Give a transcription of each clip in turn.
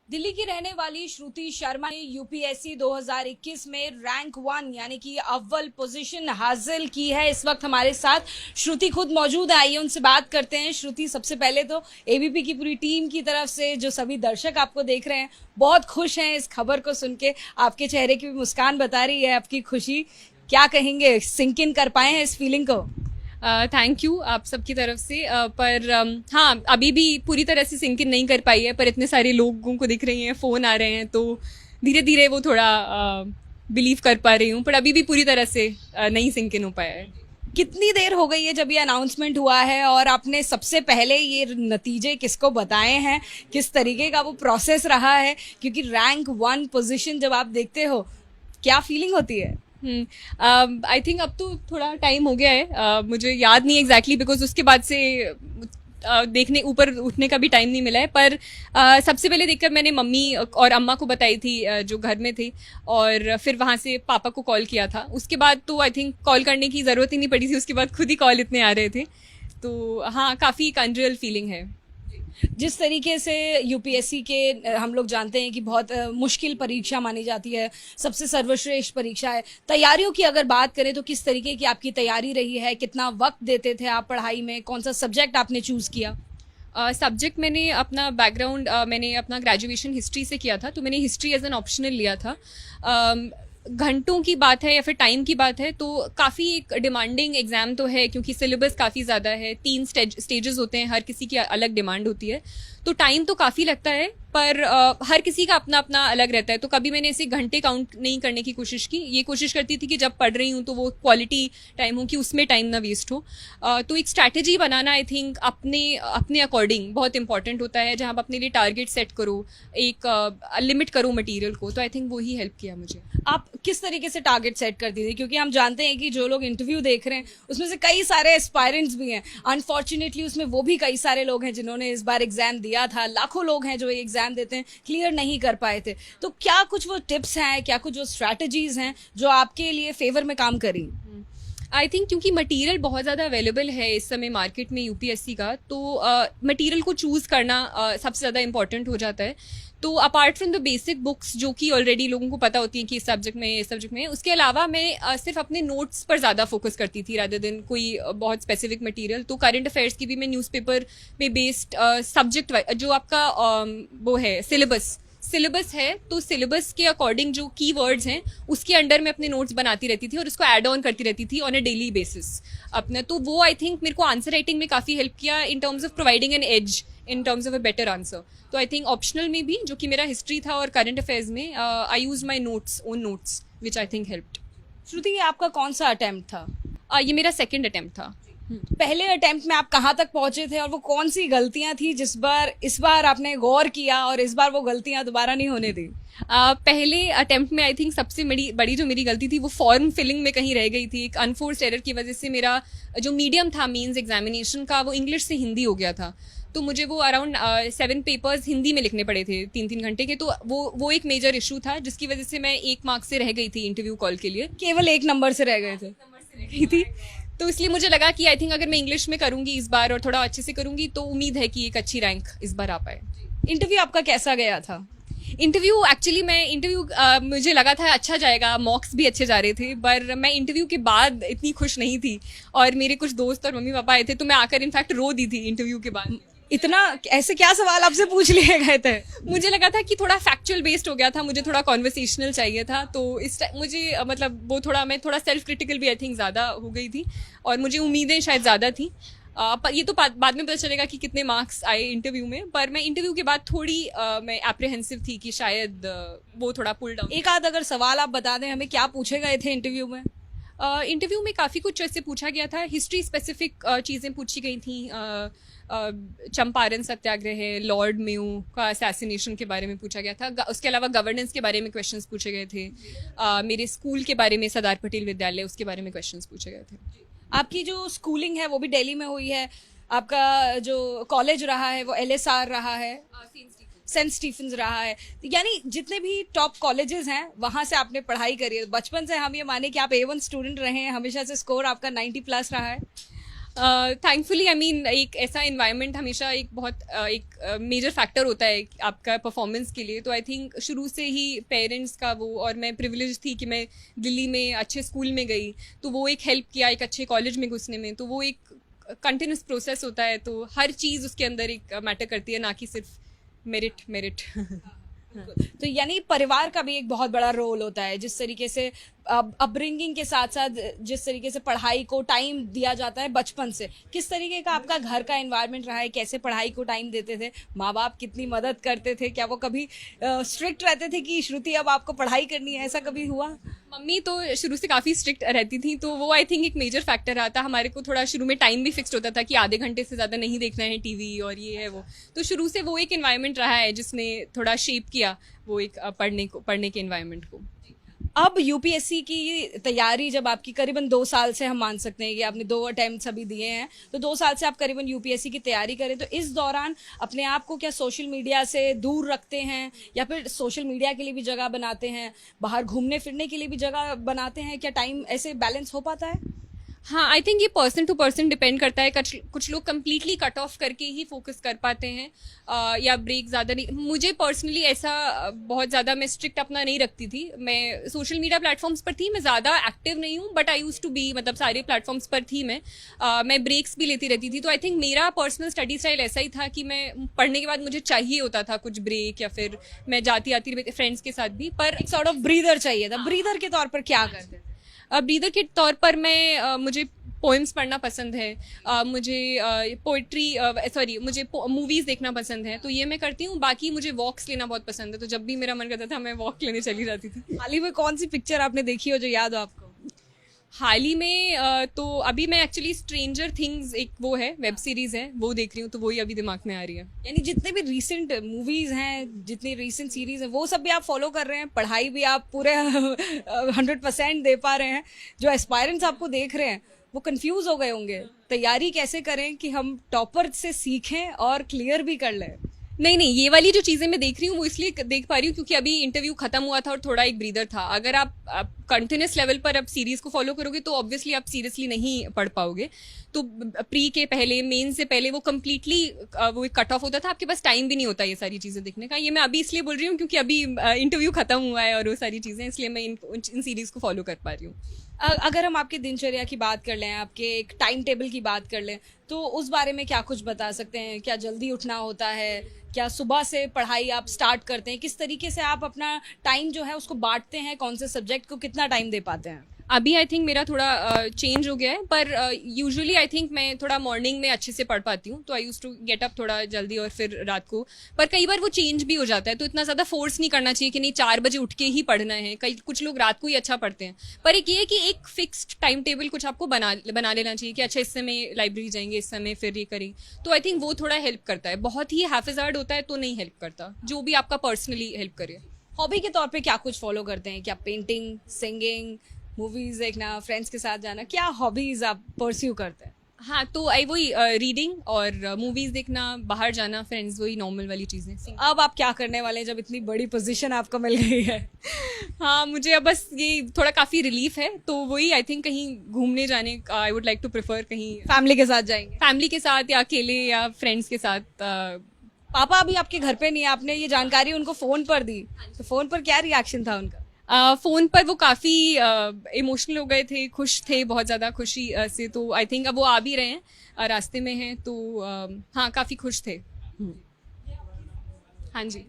दिल्ली की रहने वाली श्रुति शर्मा ने यूपीएससी 2021 में रैंक 1 यानी कि अव्वल पोजीशन हासिल की है। इस वक्त हमारे साथ श्रुति खुद मौजूद है, आइए उनसे बात करते हैं। श्रुति, सबसे पहले तो एबीपी की पूरी टीम की तरफ से जो सभी दर्शक आपको देख रहे हैं बहुत खुश हैं इस खबर को सुन के। आपके चेहरे की भी मुस्कान बता रही है आपकी खुशी। क्या कहेंगे, सिंक इन कर पाए हैं इस फीलिंग को? थैंक यू आप सबकी तरफ से पर हाँ, अभी भी पूरी तरह से सिंक इन नहीं कर पाई है, पर इतने सारे लोगों को दिख रही हैं, फ़ोन आ रहे हैं, तो धीरे धीरे वो थोड़ा बिलीव कर पा रही हूँ, पर अभी भी पूरी तरह से नहीं सिंक इन हो पाया है। कितनी देर हो गई है जब ये अनाउंसमेंट हुआ है और आपने सबसे पहले ये नतीजे किसको बताए हैं? किस तरीके का वो प्रोसेस रहा है? क्योंकि रैंक 1 पोजीशन जब आप देखते हो, क्या फीलिंग होती है? आई थिंक अब तो थोड़ा टाइम हो गया है, मुझे याद नहीं एग्जैक्टली बिकॉज उसके बाद से देखने ऊपर उठने का भी टाइम नहीं मिला है, पर सबसे पहले देखकर मैंने मम्मी और अम्मा को बताई थी जो घर में थे, और फिर वहाँ से पापा को कॉल किया था। उसके बाद तो आई थिंक कॉल करने की ज़रूरत ही नहीं पड़ी थी, उसके बाद खुद ही कॉल इतने आ रहे थे। तो हाँ, काफ़ी एक अनरियल फीलिंग है। जिस तरीके से यूपीएससी के हम लोग जानते हैं कि बहुत मुश्किल परीक्षा मानी जाती है, सबसे सर्वश्रेष्ठ परीक्षा है। तैयारियों की अगर बात करें तो किस तरीके की आपकी तैयारी रही है? कितना वक्त देते थे आप पढ़ाई में? कौन सा सब्जेक्ट आपने चूज किया? सब्जेक्ट मैंने अपना बैकग्राउंड मैंने अपना ग्रेजुएशन हिस्ट्री से किया था, तो मैंने हिस्ट्री एज एन ऑप्शनल लिया था। घंटों की बात है या फिर टाइम की बात है तो काफ़ी एक डिमांडिंग एग्ज़ाम तो है, क्योंकि सिलेबस काफ़ी ज़्यादा है, 3 स्टेजेस होते हैं, हर किसी की अलग डिमांड होती है, तो टाइम तो काफ़ी लगता है, पर हर किसी का अपना अपना अलग रहता है। तो कभी मैंने ऐसे घंटे काउंट नहीं करने की कोशिश की, ये कोशिश करती थी कि जब पढ़ रही हूँ तो वो क्वालिटी टाइम हो, कि उसमें टाइम ना वेस्ट हो। तो एक स्ट्रैटेजी बनाना आई थिंक अपने अपने अकॉर्डिंग बहुत इंपॉर्टेंट होता है, जहाँ आप अपने लिए टारगेट सेट करो, एक लिमिट करो मटीरियल को, तो आई थिंक वो ही हेल्प किया मुझे। आप किस तरीके से टारगेट सेट करती थी? क्योंकि हम जानते हैं कि जो लोग इंटरव्यू देख रहे हैं उसमें से कई सारे एस्पायरेंट्स भी हैं, अनफॉर्चुनेटली उसमें वो भी कई सारे लोग हैं जिन्होंने इस बार एग्जाम दिया था। लाखों लोग हैं जो ये एग्जाम देते हैं, क्लियर नहीं कर पाए थे। तो क्या कुछ वो टिप्स हैं, क्या कुछ वो स्ट्रैटेजीज हैं जो आपके लिए फेवर में काम करी? आई थिंक क्योंकि मटेरियल बहुत ज़्यादा अवेलेबल है इस समय मार्केट में यूपीएससी का, तो मटेरियल को चूज़ करना सबसे ज़्यादा इंपॉर्टेंट हो जाता है। तो apart from the basic books जो कि ऑलरेडी लोगों को पता होती हैं कि इस सब्जेक्ट में, उसके अलावा मैं सिर्फ अपने नोट्स पर ज़्यादा फोकस करती थी रादर देन कोई बहुत स्पेसिफिक मटेरियल। तो करंट अफेयर्स की भी मैं न्यूज़पेपर में बेस्ड सब्जेक्ट जो आपका वो है सिलेबस है, तो सिलेबस के अकॉर्डिंग जो कीवर्ड्स हैं उसके अंडर में अपने नोट्स बनाती रहती थी और उसको ऐड ऑन करती रहती थी ऑन अ डेली बेसिस अपना। तो वो आई थिंक मेरे को आंसर राइटिंग में काफ़ी हेल्प किया in terms of providing an edge, in terms of a better answer. तो आई थिंक ऑप्शनल में भी, जो कि मेरा हिस्ट्री था, और करंट अफेयर्स में I use my own notes which I think helped. Shruti, ये आपका कौन सा अटेम्प्ट था? ये मेरा सेकेंड अटेम्प्ट था। पहले अटेम्प्ट में आप कहाँ तक पहुंचे थे और वो कौन सी गलतियां थी इस बार आपने गौर किया और इस बार वो गलतियां दोबारा नहीं होने दी? पहले अटेम्प्ट में आई थिंक सबसे बड़ी जो मेरी गलती थी वो फॉर्म फिलिंग में कहीं रह गई थी। एक अनफोर्स्ड एरर की वजह से मेरा जो मीडियम था मीन्स एग्जामिनेशन का, वो इंग्लिश से हिंदी हो गया था। तो मुझे वो अराउंड 7 पेपर्स हिंदी में लिखने पड़े थे 3-3 घंटे के। तो वो एक मेजर इशू था, जिसकी वजह से मैं 1 मार्क्स से रह गई थी इंटरव्यू कॉल के लिए। केवल 1 नंबर से रह गए थे? रह गई थी। तो इसलिए मुझे लगा कि आई थिंक अगर मैं इंग्लिश में करूंगी इस बार और थोड़ा अच्छे से करूंगी तो उम्मीद है कि एक अच्छी रैंक इस बार आ पाए। इंटरव्यू आपका कैसा गया था? इंटरव्यू एक्चुअली मुझे लगा था अच्छा जाएगा, मॉक्स भी अच्छे जा रहे थे, पर मैं इंटरव्यू के बाद इतनी खुश नहीं थी, और मेरे कुछ दोस्त और मम्मी पापा आए थे, तो मैं आकर इनफैक्ट रो दी थी इंटरव्यू के बाद। इतना ऐसे क्या सवाल आपसे पूछ लिए गए थे? मुझे लगा था कि थोड़ा फैक्चुअल बेस्ड हो गया था, मुझे थोड़ा कॉन्वर्सेशनल चाहिए था, तो इस टाइम मुझे मतलब वो मैं थोड़ा सेल्फ क्रिटिकल भी आई थिंक ज़्यादा हो गई थी, और मुझे उम्मीदें शायद ज़्यादा थी। पर ये तो बाद में पता चलेगा कि कितने मार्क्स आए इंटरव्यू में, पर मैं इंटरव्यू के बाद थोड़ी मैं एप्रीहेंसिव थी कि शायद वो थोड़ा पुल डाउन। एक आध अगर सवाल आप बता दें हमें, क्या पूछे गए थे इंटरव्यू में? इंटरव्यू में काफ़ी कुछ ऐसे पूछा गया था, हिस्ट्री स्पेसिफिक चीज़ें पूछी गई थी। चंपारण सत्याग्रह है, लॉर्ड मेयो का असैसिनेशन के बारे में पूछा गया था। उसके अलावा गवर्नेंस के बारे में क्वेश्चंस पूछे गए थे। मेरे स्कूल के बारे में, सरदार पटेल विद्यालय, उसके बारे में क्वेश्चंस पूछे गए थे। आपकी जो स्कूलिंग है वो भी दिल्ली में हुई है, आपका जो कॉलेज रहा है वो एलएसआर रहा है, सेंट स्टीफेंस रहा है, यानी जितने भी टॉप कॉलेजेस हैं वहां से आपने पढ़ाई करी है। बचपन से हम ये माने कि आप A1 स्टूडेंट रहे हैं, हमेशा से स्कोर आपका 90+ रहा है? थैंकफुली आई मीन एक ऐसा इन्वायरमेंट हमेशा एक बहुत एक मेजर फैक्टर होता है आपका परफॉर्मेंस के लिए। तो आई थिंक शुरू से ही पेरेंट्स का वो, और मैं प्रिविलेज थी कि मैं दिल्ली में अच्छे स्कूल में गई, तो वो एक हेल्प किया एक अच्छे कॉलेज में घुसने में। तो वो एक कंटिन्यूस प्रोसेस होता है, तो हर चीज़ उसके अंदर एक मैटर करती है, ना कि सिर्फ मेरिट। तो यानी परिवार का भी एक बहुत बड़ा रोल होता है, जिस तरीके से अपब्रिंगिंग के साथ साथ जिस तरीके से पढ़ाई को टाइम दिया जाता है बचपन से। किस तरीके का आपका घर का एनवायरनमेंट रहा है, कैसे पढ़ाई को टाइम देते थे, माँ बाप कितनी मदद करते थे, क्या वो कभी स्ट्रिक्ट रहते थे कि श्रुति अब आपको पढ़ाई करनी है, ऐसा कभी हुआ? मम्मी तो शुरू से काफ़ी स्ट्रिक्ट रहती थी, तो वो आई थिंक एक मेजर फैक्टर रहा था। हमारे को थोड़ा शुरू में टाइम भी फिक्स्ड होता था कि आधे घंटे से ज़्यादा नहीं देखना है टीवी, और ये है वो। तो शुरू से वो एक एनवायरनमेंट रहा है जिसने थोड़ा शेप किया वो एक पढ़ने के एनवायरनमेंट को। अब यूपीएससी की तैयारी जब आपकी करीबन 2 साल से हम मान सकते हैं कि आपने 2 अटेम्प्ट्स अभी दिए हैं, तो 2 साल से आप करीबन यूपीएससी की तैयारी करें, तो इस दौरान अपने आप को क्या सोशल मीडिया से दूर रखते हैं, या फिर सोशल मीडिया के लिए भी जगह बनाते हैं, बाहर घूमने फिरने के लिए भी जगह बनाते हैं? क्या टाइम ऐसे बैलेंस हो पाता है? हाँ, आई थिंक ये पर्सन टू पर्सन डिपेंड करता है। कुछ लोग कम्प्लीटली कट ऑफ करके ही फोकस कर पाते हैं, या ब्रेक ज़्यादा नहीं। मुझे पर्सनली ऐसा बहुत ज़्यादा मैं स्ट्रिक्ट अपना नहीं रखती थी। मैं सोशल मीडिया प्लेटफॉर्म्स पर थी, मैं ज़्यादा एक्टिव नहीं हूँ, but I use to be, मतलब सारे प्लेटफॉर्म्स पर थी मैं ब्रेक्स भी लेती रहती थी। तो आई थिंक मेरा पर्सनल स्टडी स्टाइल ऐसा ही था कि मैं पढ़ने के बाद मुझे चाहिए होता था कुछ ब्रेक, या फिर मैं जाती आती रहती फ्रेंड्स के साथ भी, पर एक सॉर्ट ऑफ ब्रीदर चाहिए था। ब्रीदर के तौर पर क्या करते थे? ब्रीदर के तौर पर मैं मुझे पोएम्स पढ़ना पसंद है, मुझे पोइट्री मुझे मूवीज़ देखना पसंद है, तो ये मैं करती हूँ। बाकी मुझे वॉक्स लेना बहुत पसंद है, तो जब भी मेरा मन करता था मैं वॉक लेने चली जाती थी। हाल ही में कौन सी पिक्चर आपने देखी हो जो याद हो आपको? हाल ही में तो अभी मैं एक्चुअली स्ट्रेंजर थिंग्स, एक वो है वेब सीरीज़ है, वो देख रही हूँ, तो वही अभी दिमाग में आ रही है। यानी जितने भी रीसेंट मूवीज हैं, जितनी रीसेंट सीरीज हैं, वो सब भी आप फॉलो कर रहे हैं, पढ़ाई भी आप पूरे 100% दे पा रहे हैं। जो एस्पायरेंट्स आपको देख रहे हैं वो कंफ्यूज हो गए होंगे, तैयारी कैसे करें कि हम टॉपर से सीखें और क्लियर भी कर लें? नहीं, ये वाली जो चीज़ें मैं देख रही हूँ वो इसलिए देख पा रही हूँ क्योंकि अभी इंटरव्यू खत्म हुआ था और थोड़ा एक ब्रीदर था। अगर आप कंटिन्यूस लेवल पर अब सीरीज़ को फॉलो करोगे तो ऑब्वियसली आप सीरियसली नहीं पढ़ पाओगे। तो प्री के पहले, मेन से पहले वो कम्प्लीटली वो एक कट ऑफ होता था, आपके पास टाइम भी नहीं होता ये सारी चीज़ें देखने का। ये मैं अभी इसलिए बोल रही हूँ क्योंकि अभी इंटरव्यू खत्म हुआ है और वो सारी चीज़ें, इसलिए मैं इन सीरीज़ को फॉलो कर पा रही हूँ। अगर हम आपकी दिनचर्या की बात कर लें, आपके एक टाइम टेबल की बात कर लें, तो उस बारे में क्या कुछ बता सकते हैं? क्या जल्दी उठना होता है? क्या सुबह से पढ़ाई आप स्टार्ट करते हैं? किस तरीके से आप अपना टाइम जो है उसको बांटते हैं? कौन से सब्जेक्ट को कितना टाइम दे पाते हैं? अभी आई थिंक मेरा थोड़ा चेंज हो गया है, पर यूजुअली आई थिंक मैं थोड़ा मॉर्निंग में अच्छे से पढ़ पाती हूँ, तो आई यूज टू गेट अप थोड़ा जल्दी और फिर रात को। पर कई बार वो चेंज भी हो जाता है, तो इतना ज़्यादा फोर्स नहीं करना चाहिए कि नहीं 4 बजे उठ के ही पढ़ना है। कुछ लोग रात को ही अच्छा पढ़ते हैं, पर एक ये है कि एक फिक्स्ड टाइम टेबल कुछ आपको बना लेना चाहिए कि अच्छा इस समय लाइब्रेरी जाएंगे, इस समय फिर ये करें। तो आई थिंक वो थोड़ा हेल्प करता है। बहुत ही हैफिजार्ड होता है तो नहीं हेल्प करता, जो भी आपका पर्सनली हेल्प करे। हॉबी के तौर पे क्या कुछ फॉलो करते हैं? क्या पेंटिंग, सिंगिंग, मूवीज देखना, फ्रेंड्स के साथ जाना, क्या हॉबीज आप परस्यू करते हैं? हाँ, तो वही रीडिंग और मूवीज देखना, बाहर जाना, फ्रेंड्स, वही नॉर्मल वाली चीज़ें। अब आप क्या करने वाले हैं जब इतनी बड़ी पोजीशन आपको मिल गई है? हाँ, मुझे अब बस ये थोड़ा काफ़ी रिलीफ है, तो वही आई थिंक कहीं घूमने जाने का I would like to prefer. कहीं फैमिली के साथ जाएंगे? फैमिली के साथ या अकेले या फ्रेंड्स के साथ। पापा अभी आपके घर पे नहीं है, आपने ये जानकारी उनको फोन पर दी, तो फोन पर क्या रिएक्शन था उनका? फ़ोन पर वो काफ़ी इमोशनल हो गए थे, खुश थे, बहुत ज़्यादा खुशी से। तो आई थिंक अब वो आ भी रहे हैं, रास्ते में हैं, तो हाँ काफ़ी खुश थे। हाँ जी।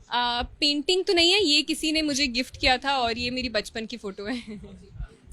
पेंटिंग तो नहीं है, ये किसी ने मुझे गिफ्ट किया था और ये मेरी बचपन की फ़ोटो है।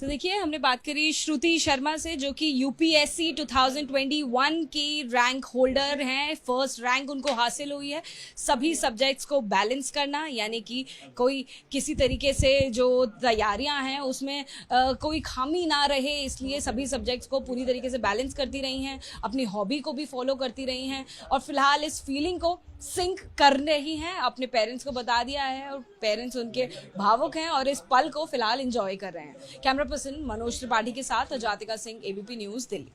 तो देखिए, हमने बात करी श्रुति शर्मा से, जो कि यूपीएससी 2021 की रैंक होल्डर हैं। फर्स्ट रैंक उनको हासिल हुई है। सभी सब्जेक्ट्स को बैलेंस करना, यानी कि कोई किसी तरीके से जो तैयारियां हैं उसमें कोई खामी ना रहे, इसलिए सभी सब्जेक्ट्स को पूरी तरीके से बैलेंस करती रही हैं। अपनी हॉबी को भी फॉलो करती रही हैं और फिलहाल इस फीलिंग को सिंक कर रही हैं। अपने पेरेंट्स को बता दिया है और पेरेंट्स उनके भावुक हैं और इस पल को फिलहाल एंजॉय कर रहे हैं। कैमरा पर्सन मनोज त्रिपाठी के साथ जातिका सिंह, एबीपी न्यूज़, दिल्ली।